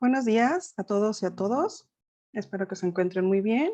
Buenos días a todos y a todos. Espero que se encuentren muy bien.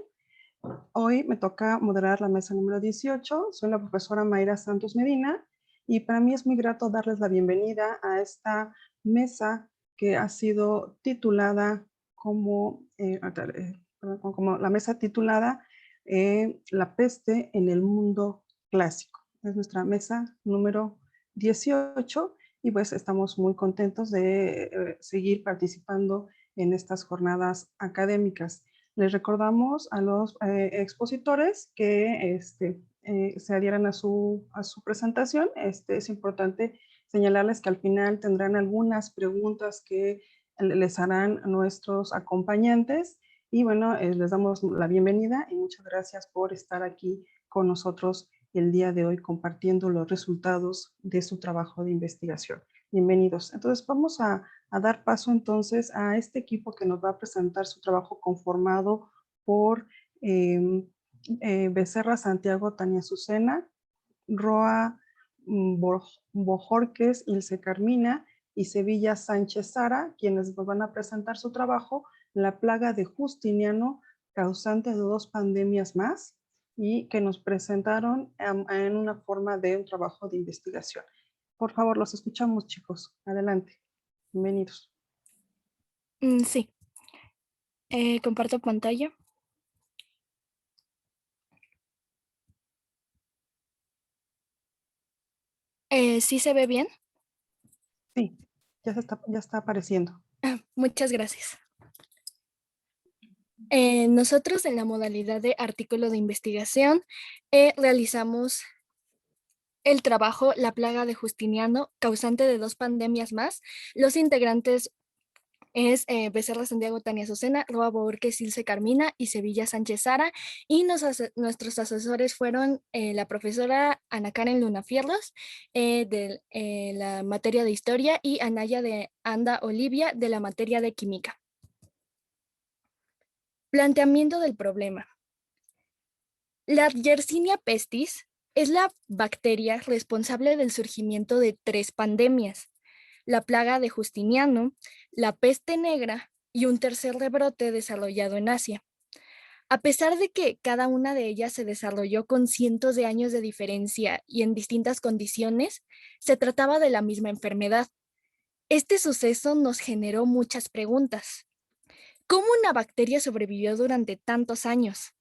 Hoy me toca moderar la mesa número 18. Soy la profesora Mayra Santos Medina y para mí es muy grato darles la bienvenida a esta mesa que ha sido titulada como la mesa titulada La peste en el mundo clásico. Es nuestra mesa número 18 y pues estamos muy contentos de seguir participando en estas jornadas académicas. Les recordamos a los expositores que se adhieran a su presentación. Es importante señalarles que al final tendrán algunas preguntas que les harán nuestros acompañantes. Y bueno, les damos la bienvenida y muchas gracias por estar aquí con nosotros el día de hoy compartiendo los resultados de su trabajo de investigación. Bienvenidos. Entonces vamos a dar paso entonces a este equipo que nos va a presentar su trabajo conformado por Becerra Santiago Tania Azucena, Roa Bojorques Ilse Carmina y Sevilla Sánchez Sara, quienes nos van a presentar su trabajo La plaga de Justiniano, causante de 2 pandemias más, y que nos presentaron en una forma de un trabajo de investigación. Por favor, los escuchamos, chicos. Adelante. Bienvenidos. Sí, comparto pantalla. ¿Sí se ve bien? Sí, ya está apareciendo. Muchas gracias. Nosotros en la modalidad de artículo de investigación realizamos el trabajo La plaga de Justiniano, causante de 2 pandemias más. Los integrantes es Becerra Santiago Tania Azucena, Roa Borges Ilse Carmina y Sevilla Sánchez Sara, y nuestros asesores fueron la profesora Ana Karen Luna Fierros de la materia de historia y Anaya de Anda Olivia de la materia de química. Planteamiento del problema. La Yersinia pestis es la bacteria responsable del surgimiento de 3 pandemias: la plaga de Justiniano, la peste negra y un tercer rebrote desarrollado en Asia. A pesar de que cada una de ellas se desarrolló con cientos de años de diferencia y en distintas condiciones, se trataba de la misma enfermedad. Este suceso nos generó muchas preguntas. ¿Cómo una bacteria sobrevivió durante tantos años?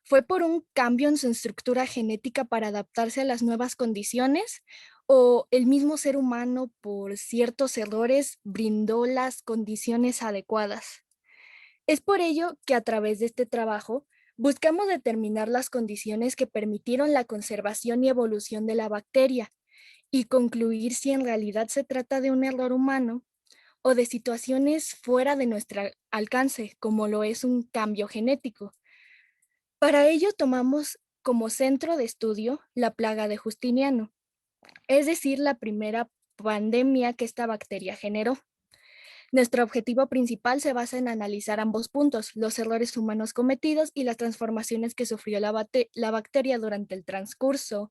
¿Fue por un cambio en su estructura genética para adaptarse a las nuevas condiciones? ¿O el mismo ser humano, por ciertos errores, brindó las condiciones adecuadas? Es por ello que a través de este trabajo buscamos determinar las condiciones que permitieron la conservación y evolución de la bacteria y concluir si en realidad se trata de un error humano o de situaciones fuera de nuestro alcance, como lo es un cambio genético. Para ello tomamos como centro de estudio la plaga de Justiniano, es decir, la primera pandemia que esta bacteria generó. Nuestro objetivo principal se basa en analizar ambos puntos: los errores humanos cometidos y las transformaciones que sufrió la bacteria durante el transcurso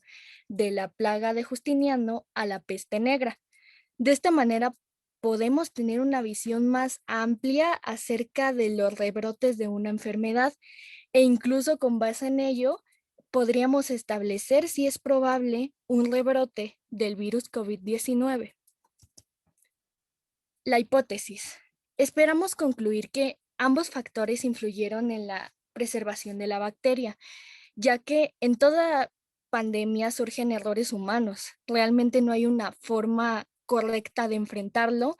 de la plaga de Justiniano a la peste negra. De esta manera podemos tener una visión más amplia acerca de los rebrotes de una enfermedad, e incluso con base en ello podríamos establecer si es probable un rebrote del virus COVID-19. La hipótesis. Esperamos concluir que ambos factores influyeron en la preservación de la bacteria, ya que en toda pandemia surgen errores humanos. Realmente no hay una forma correcta de enfrentarlo,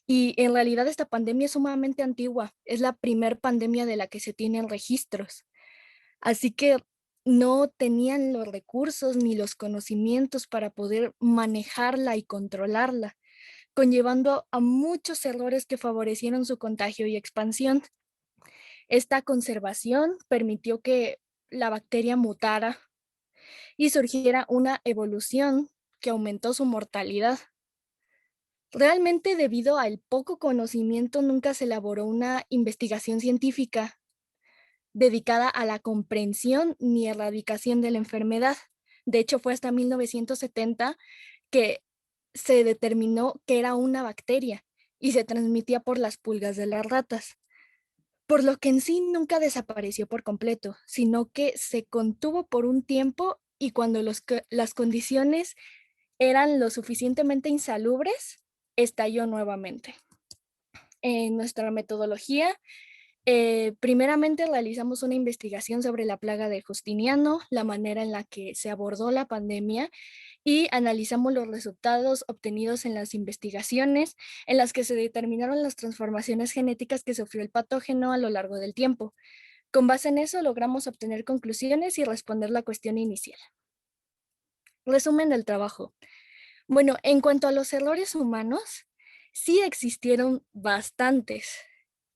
y en realidad esta pandemia es sumamente antigua. Es la primer pandemia de la que se tienen registros. Así que no tenían los recursos ni los conocimientos para poder manejarla y controlarla, conllevando a muchos errores que favorecieron su contagio y expansión. Esta conservación permitió que la bacteria mutara y surgiera una evolución que aumentó su mortalidad. Realmente, debido al poco conocimiento, nunca se elaboró una investigación científica dedicada a la comprensión ni erradicación de la enfermedad. De hecho, fue hasta 1970 que se determinó que era una bacteria, y se transmitía por las pulgas de las ratas, por lo que en sí nunca desapareció por completo, sino que se contuvo por un tiempo y cuando las condiciones eran lo suficientemente insalubres, estalló nuevamente. En nuestra metodología, primeramente realizamos una investigación sobre la plaga de Justiniano, la manera en la que se abordó la pandemia y analizamos los resultados obtenidos en las investigaciones en las que se determinaron las transformaciones genéticas que sufrió el patógeno a lo largo del tiempo. Con base en eso logramos obtener conclusiones y responder la cuestión inicial. Resumen del trabajo. Bueno, en cuanto a los errores humanos, sí existieron bastantes.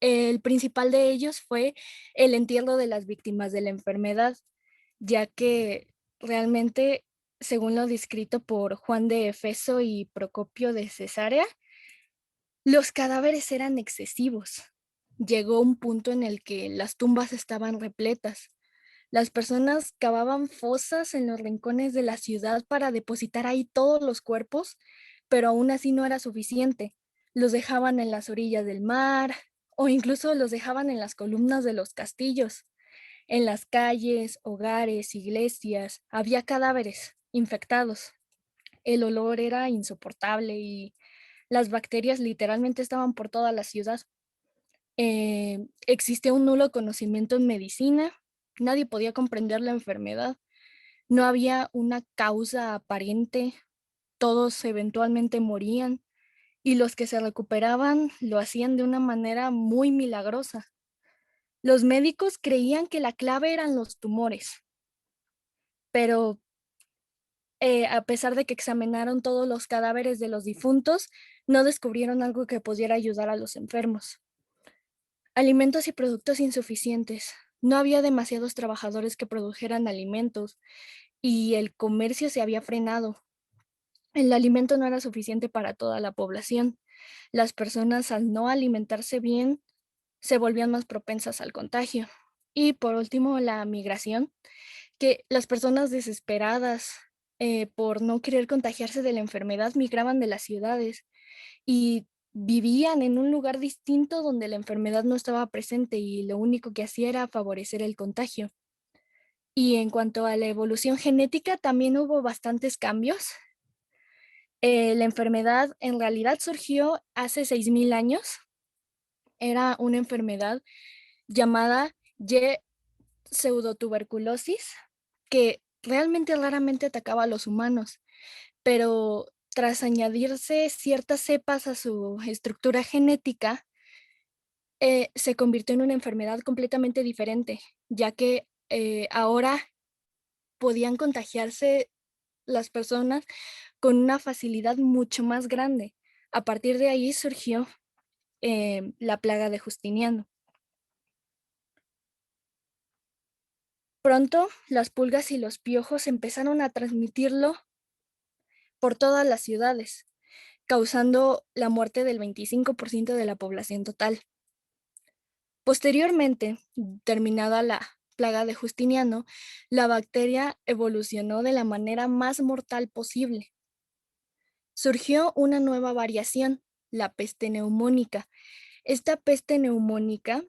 El principal de ellos fue el entierro de las víctimas de la enfermedad, ya que realmente, según lo descrito por Juan de Efeso y Procopio de Cesarea, los cadáveres eran excesivos. Llegó un punto en el que las tumbas estaban repletas. Las personas cavaban fosas en los rincones de la ciudad para depositar ahí todos los cuerpos, pero aún así no era suficiente. Los dejaban en las orillas del mar o incluso los dejaban en las columnas de los castillos. En las calles, hogares, iglesias, había cadáveres infectados. El olor era insoportable y las bacterias literalmente estaban por toda la ciudad. Existía un nulo conocimiento en medicina, nadie podía comprender la enfermedad, no había una causa aparente, todos eventualmente morían y los que se recuperaban lo hacían de una manera muy milagrosa. Los médicos creían que la clave eran los tumores, pero a pesar de que examinaron todos los cadáveres de los difuntos, no descubrieron algo que pudiera ayudar a los enfermos. Alimentos y productos insuficientes. No había demasiados trabajadores que produjeran alimentos y el comercio se había frenado. El alimento no era suficiente para toda la población. Las personas, al no alimentarse bien, se volvían más propensas al contagio. Y por último, la migración, que las personas desesperadas por no querer contagiarse de la enfermedad migraban de las ciudades y vivían en un lugar distinto donde la enfermedad no estaba presente y lo único que hacía era favorecer el contagio. Y en cuanto a la evolución genética, también hubo bastantes cambios. La enfermedad en realidad surgió hace 6.000 años. Era una enfermedad llamada Y. pseudotuberculosis, que realmente raramente atacaba a los humanos, pero tras añadirse ciertas cepas a su estructura genética, se convirtió en una enfermedad completamente diferente, ya que ahora podían contagiarse las personas con una facilidad mucho más grande. A partir de ahí surgió la plaga de Justiniano. Pronto, las pulgas y los piojos empezaron a transmitirlo por todas las ciudades, causando la muerte del 25% de la población total. Posteriormente, terminada la plaga de Justiniano, la bacteria evolucionó de la manera más mortal posible. Surgió una nueva variación, la peste neumónica. Esta peste neumónica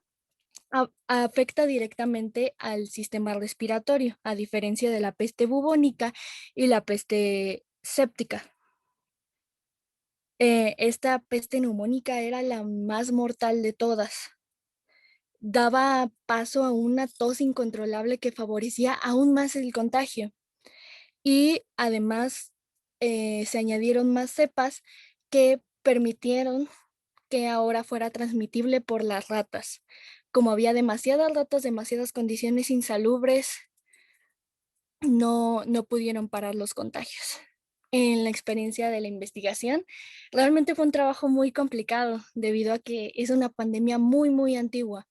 afecta directamente al sistema respiratorio, a diferencia de la peste bubónica y la peste séptica. Esta peste neumónica era la más mortal de todas. Daba paso a una tos incontrolable que favorecía aún más el contagio. Y además se añadieron más cepas que permitieron que ahora fuera transmitible por las ratas. Como había demasiadas ratas, demasiadas condiciones insalubres, no pudieron parar los contagios. En la experiencia de la investigación, realmente fue un trabajo muy complicado debido a que es una pandemia muy, muy antigua.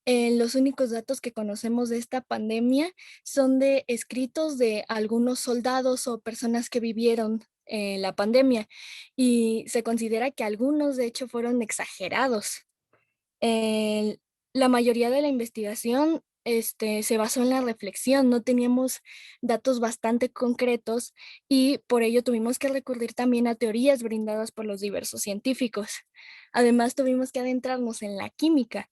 Los únicos datos que conocemos de esta pandemia son de escritos de algunos soldados o personas que vivieron la pandemia y se considera que algunos de hecho fueron exagerados. La mayoría de la investigación se basó en la reflexión, no teníamos datos bastante concretos y por ello tuvimos que recurrir también a teorías brindadas por los diversos científicos. Además, tuvimos que adentrarnos en la química.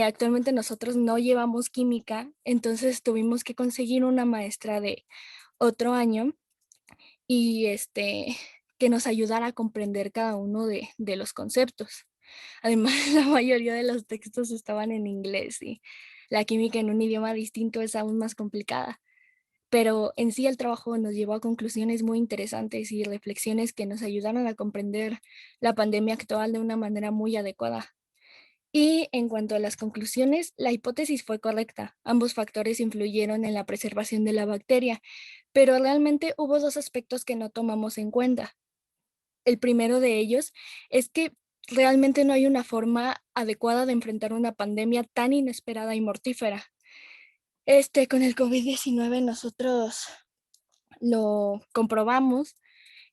Actualmente nosotros no llevamos química, entonces tuvimos que conseguir una maestra de otro año y que nos ayudara a comprender cada uno de los conceptos. Además, la mayoría de los textos estaban en inglés y la química en un idioma distinto es aún más complicada. Pero en sí el trabajo nos llevó a conclusiones muy interesantes y reflexiones que nos ayudaron a comprender la pandemia actual de una manera muy adecuada. Y en cuanto a las conclusiones, la hipótesis fue correcta. Ambos factores influyeron en la preservación de la bacteria, pero realmente hubo dos aspectos que no tomamos en cuenta. El primero de ellos es que realmente no hay una forma adecuada de enfrentar una pandemia tan inesperada y mortífera. Con el COVID-19 nosotros lo comprobamos,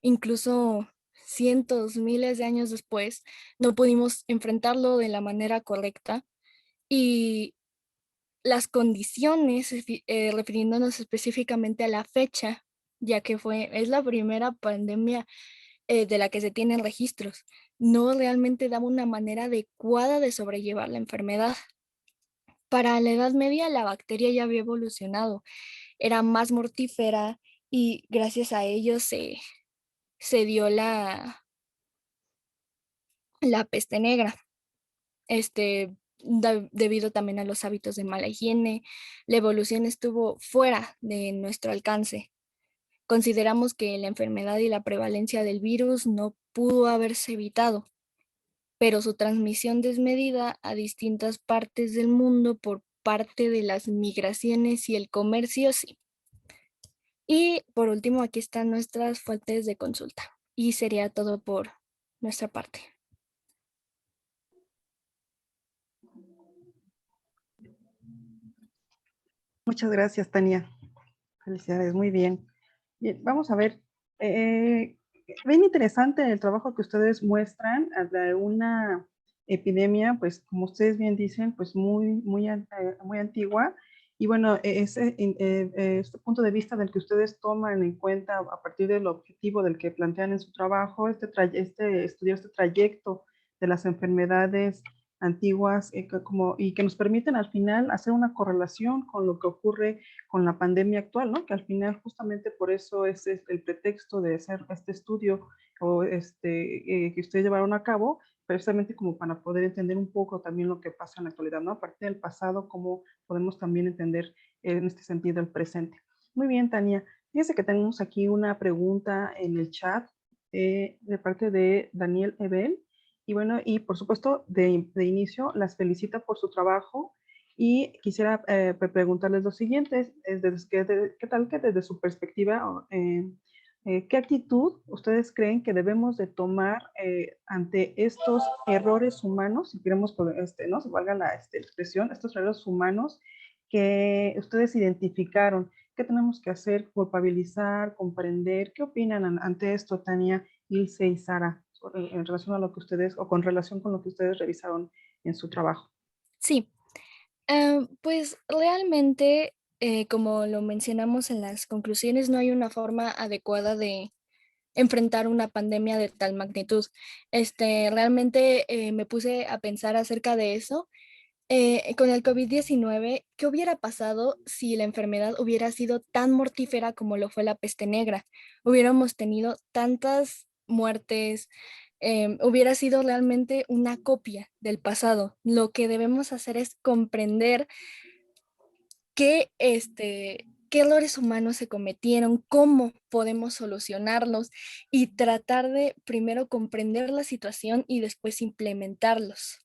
incluso cientos, miles de años después, no pudimos enfrentarlo de la manera correcta y las condiciones, refiriéndonos específicamente a la fecha, ya que es la primera pandemia de la que se tienen registros, no realmente daba una manera adecuada de sobrellevar la enfermedad. Para la Edad Media la bacteria ya había evolucionado, era más mortífera y gracias a ello se dio la peste negra. Debido también a los hábitos de mala higiene, la evolución estuvo fuera de nuestro alcance. Consideramos que la enfermedad y la prevalencia del virus no pudo haberse evitado, pero su transmisión desmedida a distintas partes del mundo por parte de las migraciones y el comercio, sí. Y por último, aquí están nuestras fuentes de consulta. Y sería todo por nuestra parte. Muchas gracias, Tania. Felicidades, muy bien. Bien, vamos a ver. Bien interesante el trabajo que ustedes muestran de una epidemia, pues como ustedes bien dicen, pues muy antigua. Y bueno, este punto de vista del que ustedes toman en cuenta a partir del objetivo del que plantean en su trabajo, estudiar este trayecto de las enfermedades antiguas y que nos permiten al final hacer una correlación con lo que ocurre con la pandemia actual, ¿no? Que al final justamente por eso es el pretexto de hacer este estudio que ustedes llevaron a cabo, precisamente como para poder entender un poco también lo que pasa en la actualidad, ¿no? A partir del pasado, cómo podemos también entender en este sentido el presente. Muy bien, Tania. Fíjense que tenemos aquí una pregunta en el chat de parte de Daniel Ebel. Y bueno, y por supuesto, de inicio, las felicita por su trabajo y quisiera preguntarles lo siguiente, ¿qué tal que desde su perspectiva, qué actitud ustedes creen que debemos de tomar ante estos errores humanos, si queremos, ¿no? Si valga la expresión, estos errores humanos que ustedes identificaron? ¿Qué tenemos que hacer? Culpabilizar, comprender. ¿Qué opinan ante esto, Tania, Ilse y Sara, en relación a lo que ustedes, o con relación con lo que ustedes revisaron en su trabajo? Sí, pues realmente, como lo mencionamos en las conclusiones, no hay una forma adecuada de enfrentar una pandemia de tal magnitud. Realmente me puse a pensar acerca de eso. Con el COVID-19, ¿qué hubiera pasado si la enfermedad hubiera sido tan mortífera como lo fue la peste negra? Hubiéramos tenido tantas muertes, hubiera sido realmente una copia del pasado. Lo que debemos hacer es comprender qué errores humanos se cometieron, cómo podemos solucionarlos y tratar de primero comprender la situación y después implementarlos.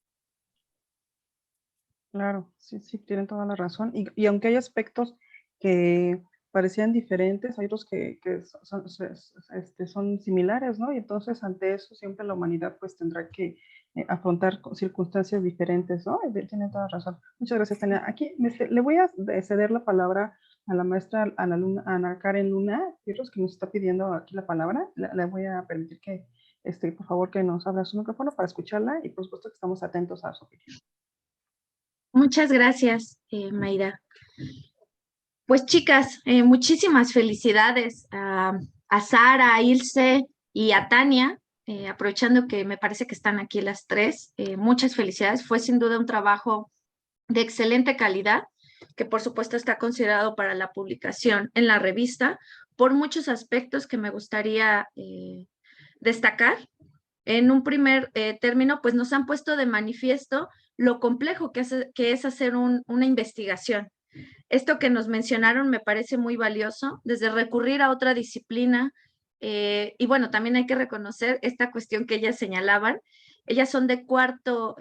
Claro, sí, sí, tienen toda la razón. Y aunque hay aspectos que parecían diferentes, hay otros que son similares, ¿no? Y entonces ante eso siempre la humanidad pues tendrá que afrontar circunstancias diferentes, ¿no? Tienen toda la razón. Muchas gracias, Tania. Aquí le voy a ceder la palabra a la maestra Ana Karen Luna, Pirros, que nos está pidiendo aquí la palabra. Le voy a permitir que, por favor, que nos abra su micrófono para escucharla y por supuesto que estamos atentos a su opinión. Muchas gracias, Mayra. Pues chicas, muchísimas felicidades a Sara, a Ilse y a Tania, aprovechando que me parece que están aquí las tres. Muchas felicidades, fue sin duda un trabajo de excelente calidad, que por supuesto está considerado para la publicación en la revista, por muchos aspectos que me gustaría destacar. En un primer término, pues nos han puesto de manifiesto lo complejo que es hacer una investigación. Esto que nos mencionaron me parece muy valioso, desde recurrir a otra disciplina, y bueno, también hay que reconocer esta cuestión que ellas señalaban. Ellas son de cuarto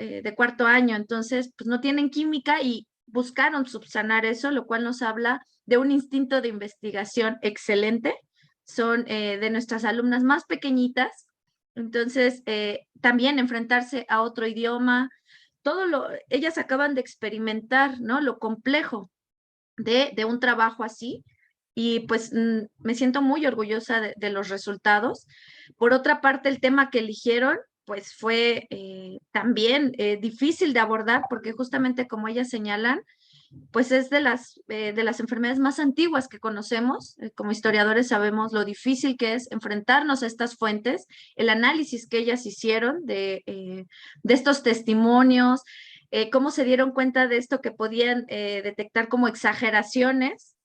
año, entonces pues no tienen química y buscaron subsanar eso, lo cual nos habla de un instinto de investigación excelente. Son de nuestras alumnas más pequeñitas, entonces también enfrentarse a otro idioma, ellas acaban de experimentar, ¿no? Lo complejo de un trabajo así, y pues me siento muy orgullosa de los resultados. Por otra parte, el tema que eligieron pues fue también difícil de abordar, porque justamente como ellas señalan, pues es de las enfermedades más antiguas que conocemos. Como historiadores sabemos lo difícil que es enfrentarnos a estas fuentes, el análisis que ellas hicieron de estos testimonios, cómo se dieron cuenta de esto que podían detectar como exageraciones.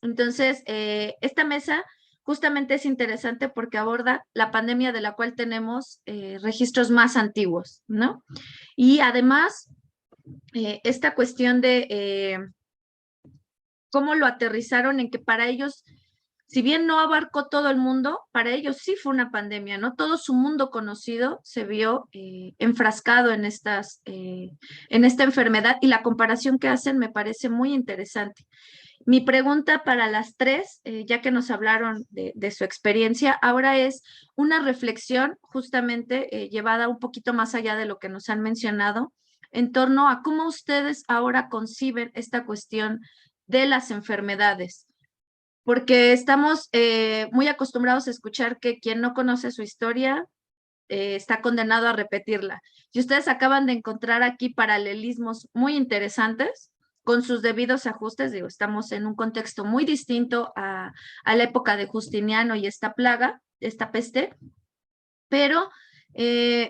Entonces, esta mesa justamente es interesante porque aborda la pandemia de la cual tenemos registros más antiguos, ¿no? Y además, esta cuestión de cómo lo aterrizaron en que para ellos, si bien no abarcó todo el mundo, para ellos sí fue una pandemia, ¿no? Todo su mundo conocido se vio enfrascado en esta enfermedad, y la comparación que hacen me parece muy interesante. Mi pregunta para las tres, ya que nos hablaron de su experiencia, ahora es una reflexión justamente llevada un poquito más allá de lo que nos han mencionado, en torno a cómo ustedes ahora conciben esta cuestión de las enfermedades, porque estamos muy acostumbrados a escuchar que quien no conoce su historia está condenado a repetirla. Y ustedes acaban de encontrar aquí paralelismos muy interesantes con sus debidos ajustes. Digo, estamos en un contexto muy distinto a la época de Justiniano y esta plaga, esta peste, pero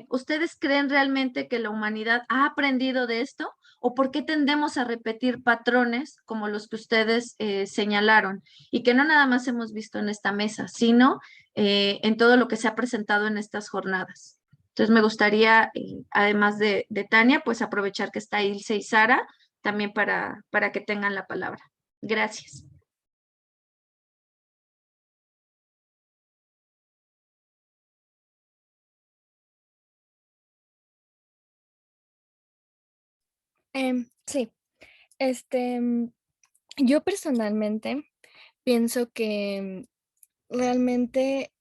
¿ustedes creen realmente que la humanidad ha aprendido de esto? ¿O por qué tendemos a repetir patrones como los que ustedes señalaron? Y que no nada más hemos visto en esta mesa, sino en todo lo que se ha presentado en estas jornadas. Entonces me gustaría, además de Tania, pues aprovechar que está Ilse y Sara también para que tengan la palabra. Gracias. Sí, este, yo personalmente pienso que realmente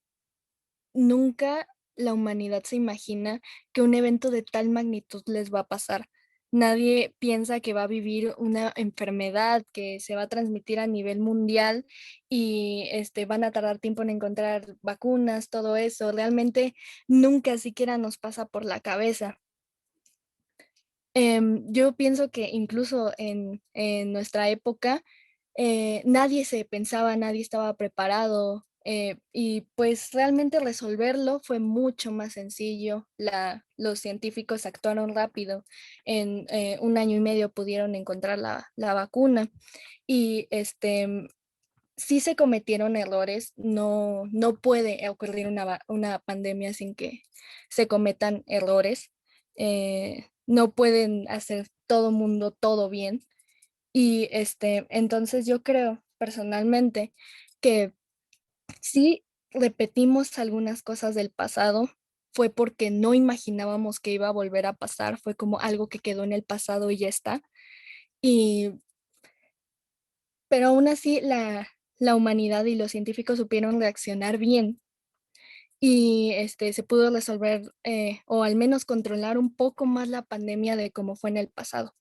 nunca la humanidad se imagina que un evento de tal magnitud les va a pasar. Nadie piensa que va a vivir una enfermedad que se va a transmitir a nivel mundial y van a tardar tiempo en encontrar vacunas, todo eso. Realmente nunca siquiera nos pasa por la cabeza. Yo pienso que incluso en nuestra época nadie se pensaba, nadie estaba preparado, y pues realmente resolverlo fue mucho más sencillo. Los científicos actuaron rápido, en 1 año y medio pudieron encontrar la vacuna y sí se cometieron errores. No, no puede ocurrir una pandemia sin que se cometan errores. No pueden hacer todo mundo todo bien. Y entonces yo creo personalmente que si repetimos algunas cosas del pasado, fue porque no imaginábamos que iba a volver a pasar, fue como algo que quedó en el pasado y ya está. Y, pero aún así la humanidad y los científicos supieron reaccionar bien y se pudo resolver o al menos controlar un poco más la pandemia de como fue en el pasado.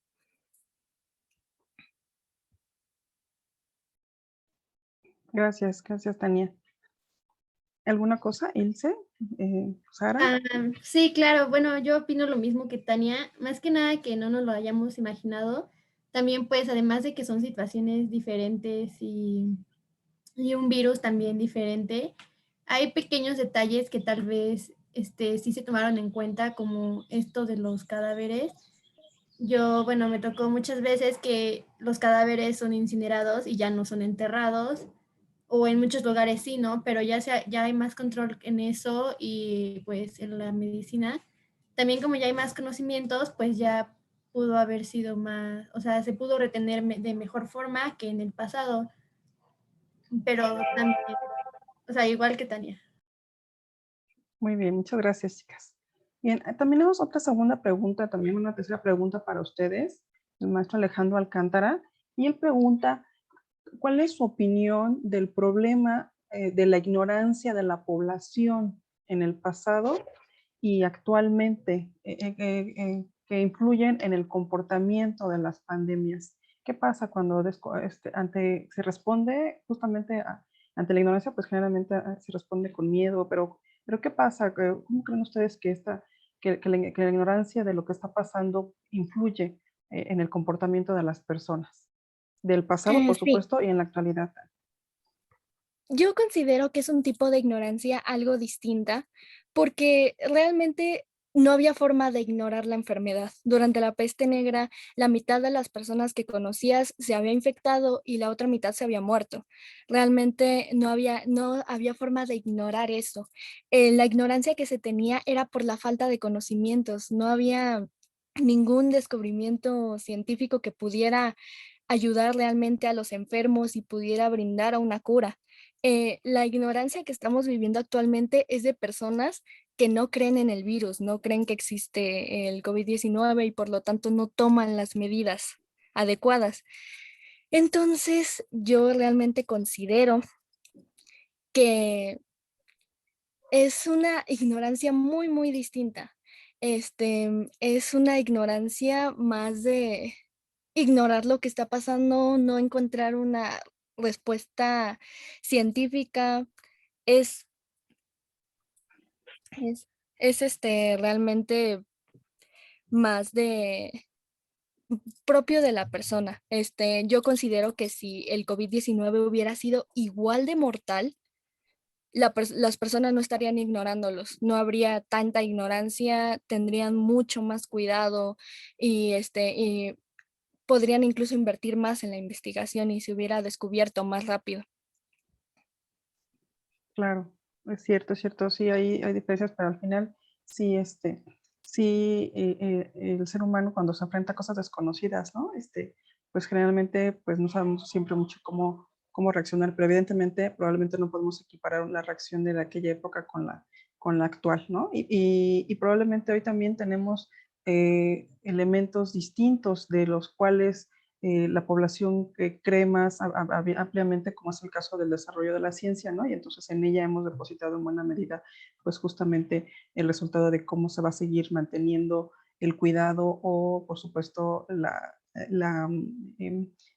Gracias, gracias, Tania. ¿Alguna cosa, Ilse? ¿Sara? Sí, claro. Bueno, yo opino lo mismo que Tania. Más que nada que no nos lo hayamos imaginado, También pues además de que son situaciones diferentes y un virus también diferente, hay pequeños detalles que tal vez sí se tomaron en cuenta, como esto de los cadáveres. Yo, bueno, me tocó muchas veces que los cadáveres son incinerados y ya no son enterrados, o en muchos lugares sí, ¿no? Pero ya hay más control en eso y pues en la medicina. También como ya hay más conocimientos, pues ya pudo haber sido más, o sea, se pudo retener de mejor forma que en el pasado, pero también, o sea, igual que Tania. Muy bien, muchas gracias, chicas. Bien, también tenemos otra segunda pregunta, también una tercera pregunta para ustedes, el maestro Alejandro Alcántara, y él pregunta, ¿cuál es su opinión del problema de la ignorancia de la población en el pasado y actualmente que influyen en el comportamiento de las pandemias? ¿Qué pasa cuando se responde justamente ante la ignorancia? Pues generalmente se responde con miedo, pero ¿qué pasa? ¿Cómo creen ustedes que la ignorancia de lo que está pasando influye en el comportamiento de las personas? Del pasado, por Sí, supuesto, y en la actualidad. yo considero que es un tipo de ignorancia algo distinta porque realmente no había forma de ignorar la enfermedad. Durante la peste negra, la mitad de las personas que conocías se había infectado y la otra mitad se había muerto. Realmente no había forma de ignorar eso. La ignorancia que se tenía era por la falta de conocimientos. No había ningún descubrimiento científico que pudiera ayudar realmente a los enfermos y pudiera brindar a una cura. La ignorancia que estamos viviendo actualmente es de personas que no creen en el virus, no creen que existe el COVID-19 y por lo tanto no toman las medidas adecuadas. Entonces, yo realmente considero que es una ignorancia muy, muy distinta. Es una ignorancia más de ignorar lo que está pasando, no encontrar una respuesta científica. Es es realmente más de propio de la persona. Yo considero que si el COVID-19 hubiera sido igual de mortal, las personas no estarían ignorándolos, no habría tanta ignorancia, tendrían mucho más cuidado y podrían incluso invertir más en la investigación y se hubiera descubierto más rápido. Claro, es cierto, sí hay diferencias, pero al final sí, sí el ser humano cuando se enfrenta a cosas desconocidas, ¿no? Pues generalmente pues no sabemos siempre mucho cómo reaccionar, pero evidentemente probablemente no podemos equiparar la reacción de aquella época con la actual, ¿no? Y probablemente hoy también tenemos elementos distintos de los cuales la población cree más ampliamente, como es el caso del desarrollo de la ciencia, ¿no? Y entonces en ella hemos depositado en buena medida, pues justamente el resultado de cómo se va a seguir manteniendo el cuidado o, por supuesto,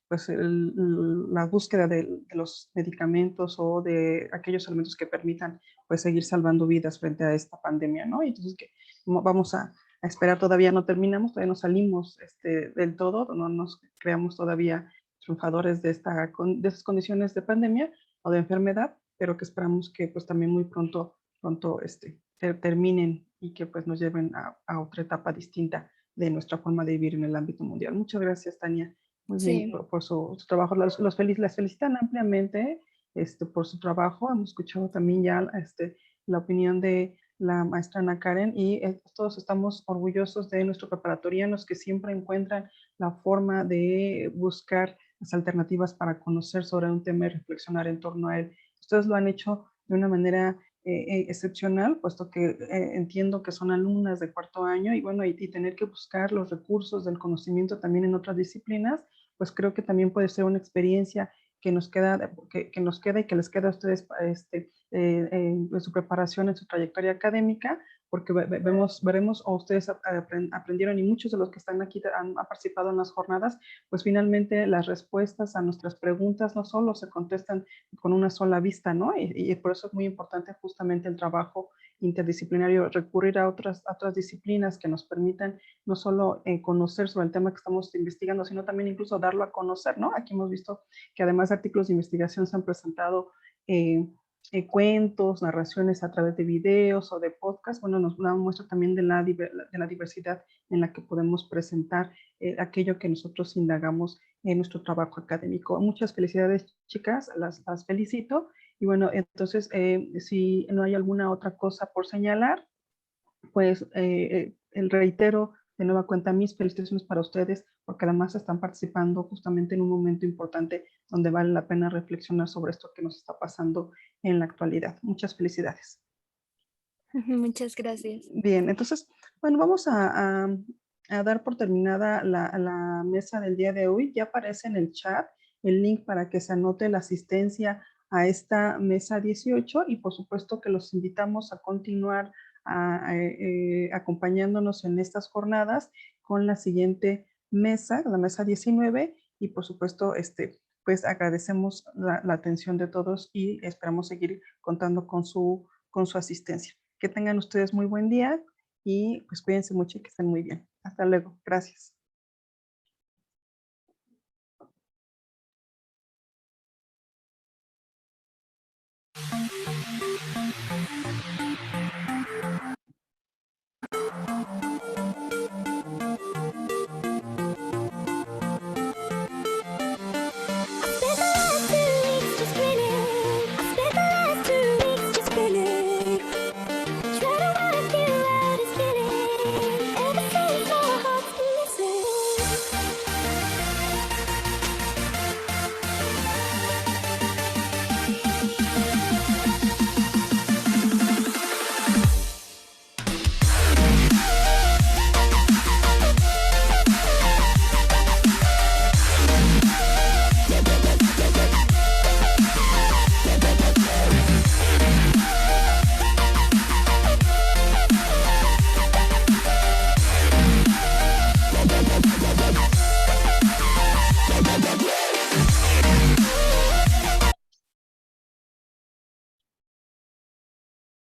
pues la búsqueda de los medicamentos o de aquellos elementos que permitan pues seguir salvando vidas frente a esta pandemia, ¿no? Y entonces que vamos a esperar, todavía no terminamos, todavía no salimos del todo, no nos creamos todavía triunfadores de esas condiciones de pandemia o de enfermedad, pero que esperamos que pues también muy pronto terminen y que pues nos lleven a otra etapa distinta de nuestra forma de vivir en el ámbito mundial. Muchas gracias, Tania. Muy bien Sí, por su trabajo. Las felicitan ampliamente por su trabajo. Hemos escuchado también ya la opinión de la maestra Ana Karen y todos estamos orgullosos de nuestros preparatorianos que siempre encuentran la forma de buscar las alternativas para conocer sobre un tema y reflexionar en torno a él. Ustedes lo han hecho de una manera excepcional, puesto que entiendo que son alumnas de cuarto año y bueno, y tener que buscar los recursos del conocimiento también en otras disciplinas, pues creo que también puede ser una experiencia que nos queda, que nos queda y que les queda a ustedes en su preparación, en su trayectoria académica, porque veremos o ustedes aprendieron y muchos de los que están aquí han participado en las jornadas, pues finalmente las respuestas a nuestras preguntas no solo se contestan con una sola vista, ¿no? Y por eso es muy importante justamente el trabajo interdisciplinario, recurrir a otras disciplinas que nos permitan no solo conocer sobre el tema que estamos investigando, sino también incluso darlo a conocer, ¿no? Aquí hemos visto que además de artículos de investigación se han presentado cuentos, narraciones a través de videos o de podcasts. Bueno, nos da una muestra también de la diversidad en la que podemos presentar aquello que nosotros indagamos en nuestro trabajo académico. Muchas felicidades, chicas, las felicito. Y bueno, entonces, si no hay alguna otra cosa por señalar, pues reitero de nueva cuenta mis felicitaciones para ustedes, porque además están participando justamente en un momento importante donde vale la pena reflexionar sobre esto que nos está pasando en la actualidad. Muchas felicidades. Muchas gracias. Bien, entonces, bueno, vamos a dar por terminada la mesa del día de hoy. Ya aparece en el chat el link para que se anote la asistencia a esta mesa 18 y por supuesto que los invitamos a continuar acompañándonos en estas jornadas con la siguiente mesa, la mesa 19, y por supuesto, pues agradecemos la atención de todos y esperamos seguir contando con su asistencia. Que tengan ustedes muy buen día y pues cuídense mucho y que estén muy bien. Hasta luego. Gracias.